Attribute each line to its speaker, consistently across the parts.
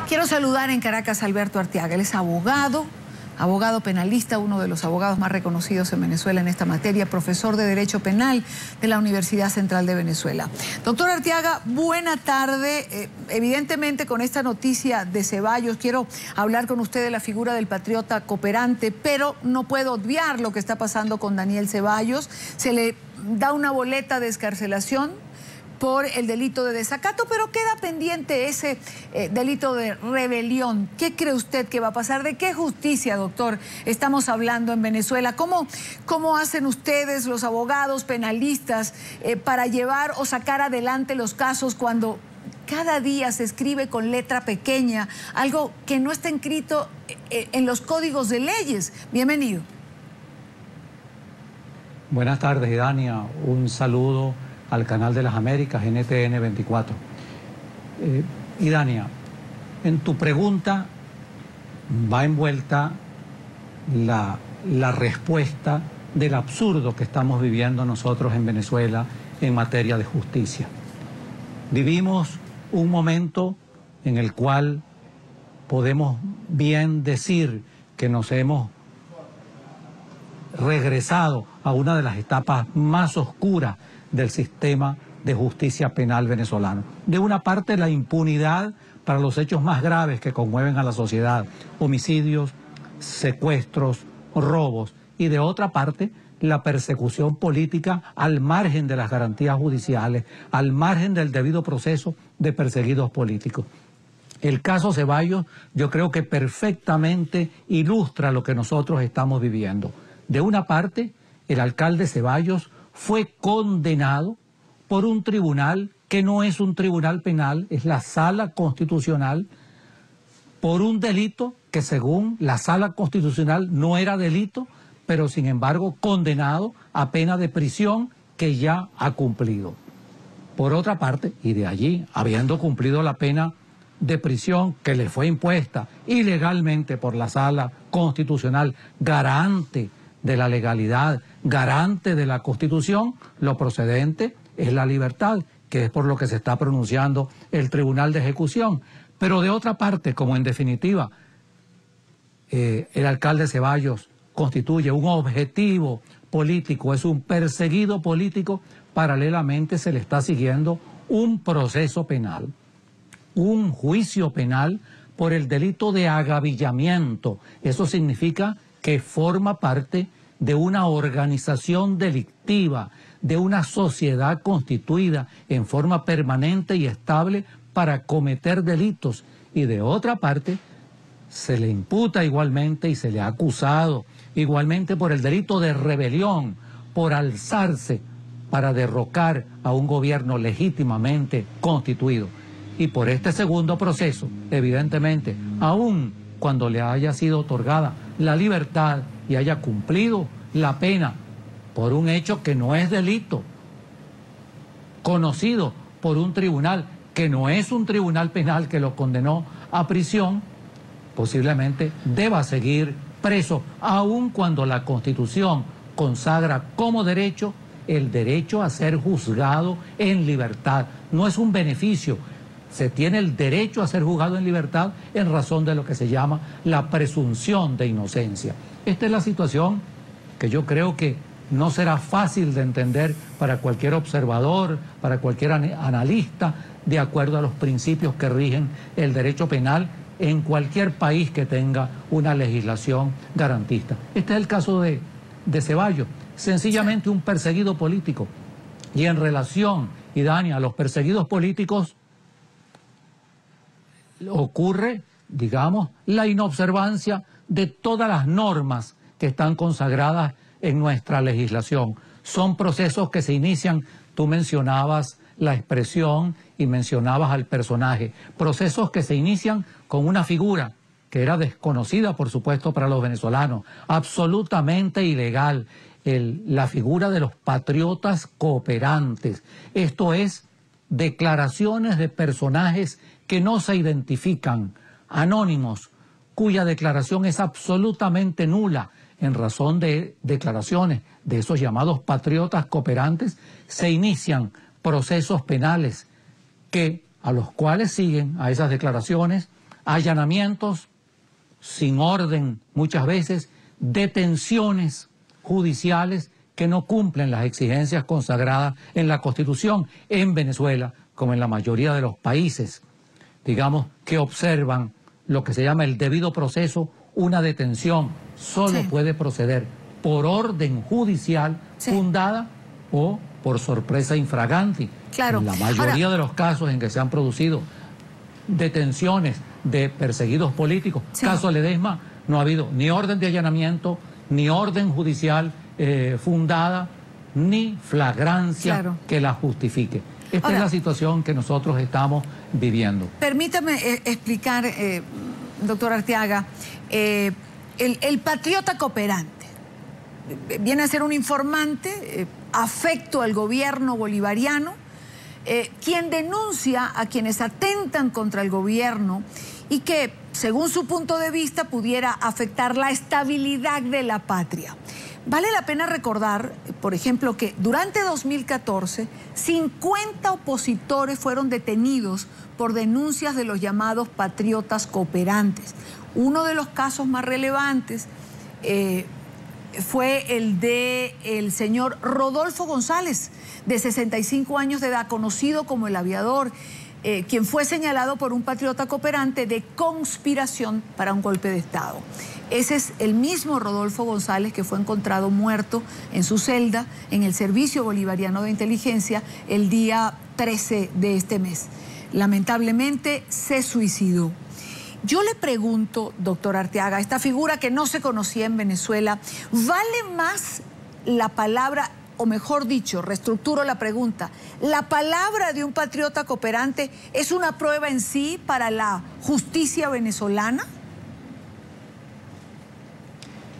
Speaker 1: Quiero saludar en Caracas a Alberto Arteaga. Él es abogado penalista, uno de los abogados más reconocidos en Venezuela en esta materia, profesor de Derecho Penal de la Universidad Central de Venezuela. Doctor Arteaga, buena tarde. Evidentemente, con esta noticia de Ceballos, quiero hablar con usted de la figura del patriota cooperante, pero no puedo obviar lo que está pasando con Daniel Ceballos. Se le da una boleta de excarcelación por el delito de desacato, pero queda pendiente ese delito de rebelión. ¿Qué cree usted que va a pasar? ¿De qué justicia, doctor, estamos hablando en Venezuela? ¿Cómo hacen ustedes, los abogados penalistas, para llevar o sacar adelante los casos cuando cada día se escribe con letra pequeña algo que no está inscrito en los códigos de leyes? Bienvenido.
Speaker 2: Buenas tardes, Idania. Un saludo al canal de las Américas, NTN 24. Idania, en tu pregunta va envuelta la respuesta del absurdo que estamos viviendo nosotros en Venezuela en materia de justicia. Vivimos un momento en el cual podemos bien decir que nos hemos regresado a una de las etapas más oscuras del sistema de justicia penal venezolano. De una parte, la impunidad para los hechos más graves que conmueven a la sociedad, homicidios, secuestros, robos, y de otra parte, la persecución política al margen de las garantías judiciales, al margen del debido proceso de perseguidos políticos. El caso Ceballos yo creo que perfectamente ilustra lo que nosotros estamos viviendo. De una parte, el alcalde Ceballos fue condenado por un tribunal que no es un tribunal penal, es la Sala Constitucional, por un delito que según la Sala Constitucional no era delito, pero sin embargo condenado a pena de prisión que ya ha cumplido. Por otra parte, y de allí, habiendo cumplido la pena de prisión que le fue impuesta ilegalmente por la Sala Constitucional, garante de la legalidad, garante de la Constitución, lo procedente es la libertad, que es por lo que se está pronunciando el Tribunal de Ejecución. Pero de otra parte, como en definitiva el alcalde Ceballos constituye un objetivo político, es un perseguido político, paralelamente se le está siguiendo un proceso penal, un juicio penal por el delito de agavillamiento. Eso significa que forma parte de una organización delictiva, de una sociedad constituida en forma permanente y estable para cometer delitos. Y de otra parte, se le imputa igualmente y se le ha acusado igualmente por el delito de rebelión, por alzarse para derrocar a un gobierno legítimamente constituido. Y por este segundo proceso, evidentemente, aun cuando le haya sido otorgada la libertad y haya cumplido la pena por un hecho que no es delito, conocido por un tribunal que no es un tribunal penal que lo condenó a prisión, posiblemente deba seguir preso, aun cuando la Constitución consagra como derecho el derecho a ser juzgado en libertad. No es un beneficio. Se tiene el derecho a ser juzgado en libertad en razón de lo que se llama la presunción de inocencia. Esta es la situación que yo creo que no será fácil de entender para cualquier observador, para cualquier analista, de acuerdo a los principios que rigen el derecho penal en cualquier país que tenga una legislación garantista. Este es el caso de Ceballos, sencillamente un perseguido político. Y en relación, Idania, a los perseguidos políticos, ocurre, digamos, la inobservancia de todas las normas que están consagradas en nuestra legislación. Son procesos que se inician, tú mencionabas la expresión y mencionabas al personaje, procesos que se inician con una figura que era desconocida, por supuesto, para los venezolanos, absolutamente ilegal, la figura de los patriotas cooperantes. Esto es, declaraciones de personajes que no se identifican, anónimos, cuya declaración es absolutamente nula. En razón de declaraciones de esos llamados patriotas cooperantes, se inician procesos penales a los cuales siguen a esas declaraciones allanamientos sin orden muchas veces, detenciones judiciales que no cumplen las exigencias consagradas en la Constitución en Venezuela, como en la mayoría de los países, digamos, que observan lo que se llama el debido proceso. Una detención solo puede proceder por orden judicial fundada o por sorpresa infraganti.
Speaker 1: Claro.
Speaker 2: En la mayoría de los casos en que se han producido detenciones de perseguidos políticos, caso Ledesma, no ha habido ni orden de allanamiento, ni orden judicial fundada, ni flagrancia que la justifique. Esta es la situación que nosotros estamos viviendo.
Speaker 1: Permítame explicar, doctor Arteaga, el patriota cooperante viene a ser un informante afecto al gobierno bolivariano, quien denuncia a quienes atentan contra el gobierno y que, según su punto de vista, pudiera afectar la estabilidad de la patria. Vale la pena recordar, por ejemplo, que durante 2014, 50 opositores fueron detenidos por denuncias de los llamados patriotas cooperantes. Uno de los casos más relevantes fue el del señor Rodolfo González, de 65 años de edad, conocido como el aviador, quien fue señalado por un patriota cooperante de conspiración para un golpe de Estado. Ese es el mismo Rodolfo González que fue encontrado muerto en su celda en el Servicio Bolivariano de Inteligencia el día 13 de este mes. Lamentablemente se suicidó. Yo le pregunto, doctor Arteaga, esta figura que no se conocía en Venezuela, ¿vale más la palabra, o mejor dicho, reestructuro la pregunta, la palabra de un patriota cooperante es una prueba en sí para la justicia venezolana?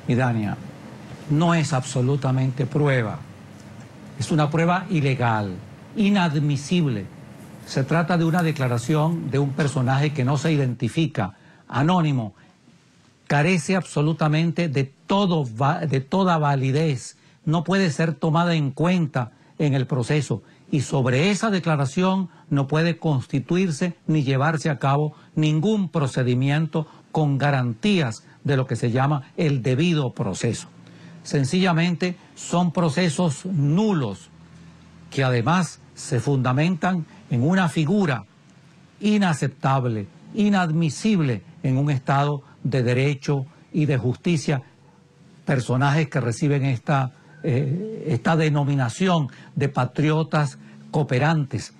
Speaker 2: Y Dania, no es absolutamente prueba, es una prueba ilegal, inadmisible. Se trata de una declaración de un personaje que no se identifica, anónimo, carece absolutamente de toda validez, no puede ser tomada en cuenta en el proceso y sobre esa declaración no puede constituirse ni llevarse a cabo ningún procedimiento con garantías de lo que se llama el debido proceso. Sencillamente son procesos nulos que además se fundamentan en una figura inaceptable, inadmisible en un Estado de derecho y de justicia. Personajes que reciben esta denominación de patriotas cooperantes,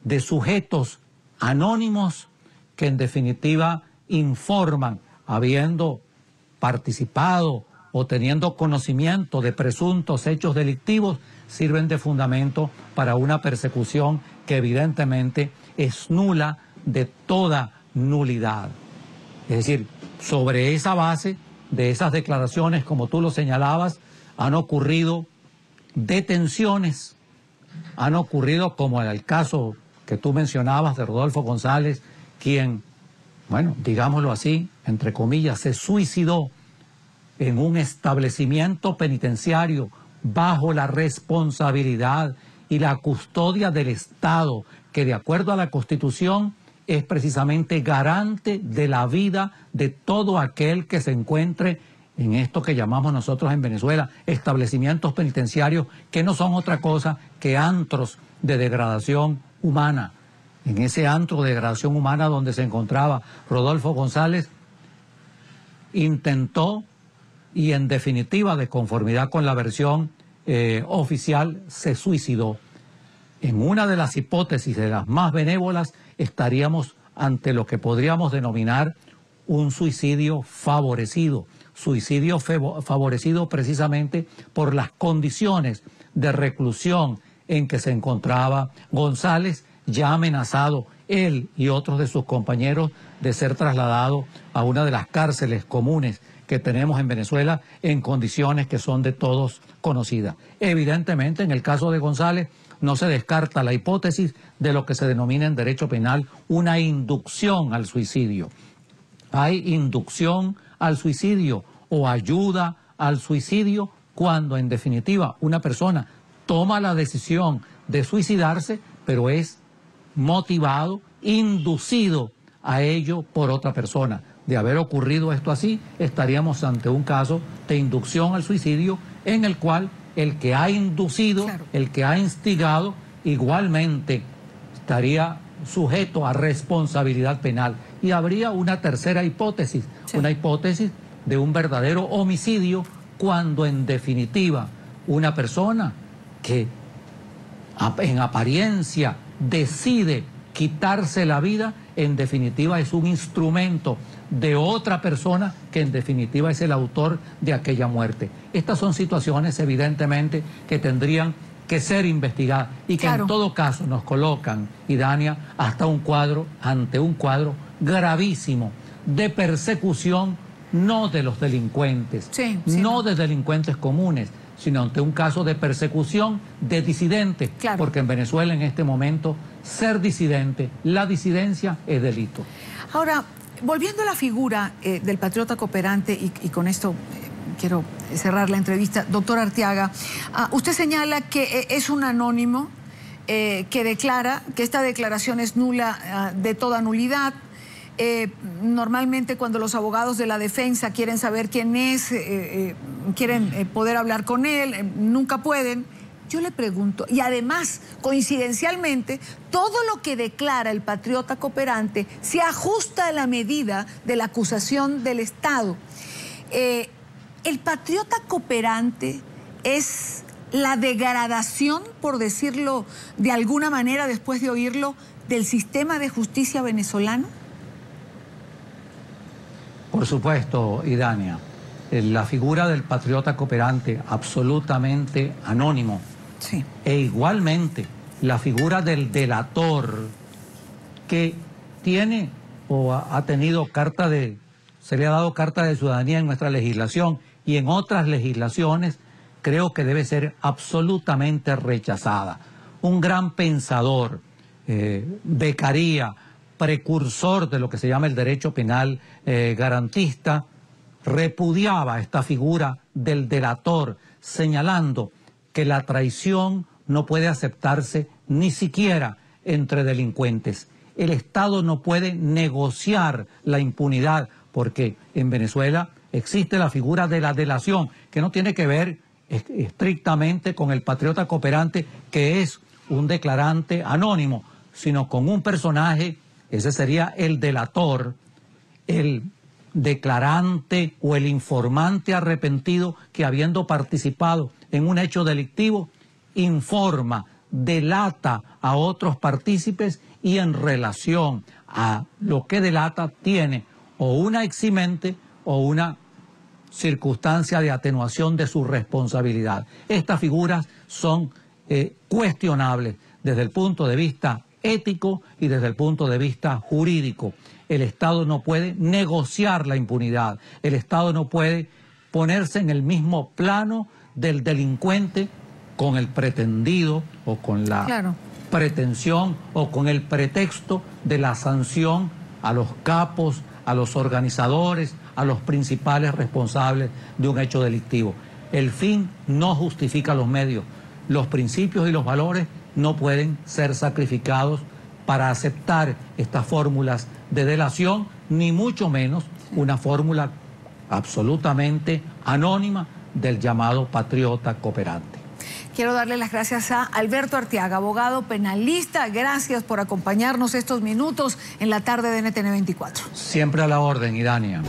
Speaker 2: de sujetos anónimos que en definitiva informan, habiendo participado o teniendo conocimiento de presuntos hechos delictivos, sirven de fundamento para una persecución que evidentemente es nula de toda nulidad. Es decir, sobre esa base de esas declaraciones, como tú lo señalabas, han ocurrido detenciones, han ocurrido como en el caso que tú mencionabas de Rodolfo González, quien, bueno, digámoslo así, entre comillas, se suicidó en un establecimiento penitenciario bajo la responsabilidad y la custodia del Estado, que de acuerdo a la Constitución es precisamente garante de la vida de todo aquel que se encuentre en esto que llamamos nosotros en Venezuela establecimientos penitenciarios, que no son otra cosa que antros de degradación humana. En ese antro de degradación humana donde se encontraba Rodolfo González, intentó y en definitiva, de conformidad con la versión oficial, se suicidó. En una de las hipótesis de las más benévolas estaríamos ante lo que podríamos denominar un suicidio favorecido. Suicidio favorecido precisamente por las condiciones de reclusión en que se encontraba González, ya amenazado él y otros de sus compañeros de ser trasladado a una de las cárceles comunes que tenemos en Venezuela en condiciones que son de todos conocidas. Evidentemente, en el caso de González, no se descarta la hipótesis de lo que se denomina en derecho penal una inducción al suicidio. Hay inducción al suicidio o ayuda al suicidio cuando, en definitiva, una persona toma la decisión de suicidarse, pero es motivado, inducido a ello por otra persona. De haber ocurrido esto así, estaríamos ante un caso de inducción al suicidio en el cual el que ha inducido, claro, el que ha instigado, igualmente estaría sujeto a responsabilidad penal. Y habría una tercera hipótesis, sí, una hipótesis de un verdadero homicidio, cuando en definitiva una persona que en apariencia decide quitarse la vida, en definitiva es un instrumento de otra persona que en definitiva es el autor de aquella muerte. Estas son situaciones evidentemente que tendrían que ser investigadas y que claro, en todo caso nos colocan, Idania, ante un cuadro gravísimo de persecución, no de los delincuentes, sí, no de delincuentes comunes, sino ante un caso de persecución de disidentes, claro, porque en Venezuela en este momento ser disidente, la disidencia es delito.
Speaker 1: Ahora, volviendo a la figura del patriota cooperante, y con esto quiero cerrar la entrevista, doctor Arteaga, usted señala que es un anónimo que declara que esta declaración es nula de toda nulidad. Normalmente cuando los abogados de la defensa quieren saber quién es, quieren poder hablar con él, nunca pueden. Yo le pregunto, y además, coincidencialmente, todo lo que declara el patriota cooperante se ajusta a la medida de la acusación del Estado. El patriota cooperante es la degradación, por decirlo de alguna manera, después de oírlo, del sistema de justicia venezolano.
Speaker 2: Por supuesto, Idania, la figura del patriota cooperante, absolutamente anónimo. Sí. E igualmente la figura del delator, que tiene o ha tenido se le ha dado carta de ciudadanía en nuestra legislación y en otras legislaciones, creo que debe ser absolutamente rechazada. Un gran pensador, becaría, precursor de lo que se llama el derecho penal garantista, repudiaba esta figura del delator, señalando que la traición no puede aceptarse ni siquiera entre delincuentes. El Estado no puede negociar la impunidad, porque en Venezuela existe la figura de la delación, que no tiene que ver estrictamente con el patriota cooperante, que es un declarante anónimo, sino con un personaje, ese sería el delator, el declarante o el informante arrepentido que, habiendo participado en un hecho delictivo, informa, delata a otros partícipes y en relación a lo que delata tiene o una eximente o una circunstancia de atenuación de su responsabilidad. Estas figuras son cuestionables desde el punto de vista ético y desde el punto de vista jurídico. El Estado no puede negociar la impunidad. El Estado no puede ponerse en el mismo plano del delincuente con el pretendido o con la pretensión o con el pretexto de la sanción a los capos, a los organizadores, a los principales responsables de un hecho delictivo. El fin no justifica los medios. Los principios y los valores no pueden ser sacrificados para aceptar estas fórmulas de delación, ni mucho menos una fórmula absolutamente anónima del llamado patriota cooperante.
Speaker 1: Quiero darle las gracias a Alberto Arteaga, abogado penalista. Gracias por acompañarnos estos minutos en la tarde de NTN 24.
Speaker 2: Siempre a la orden, Idania.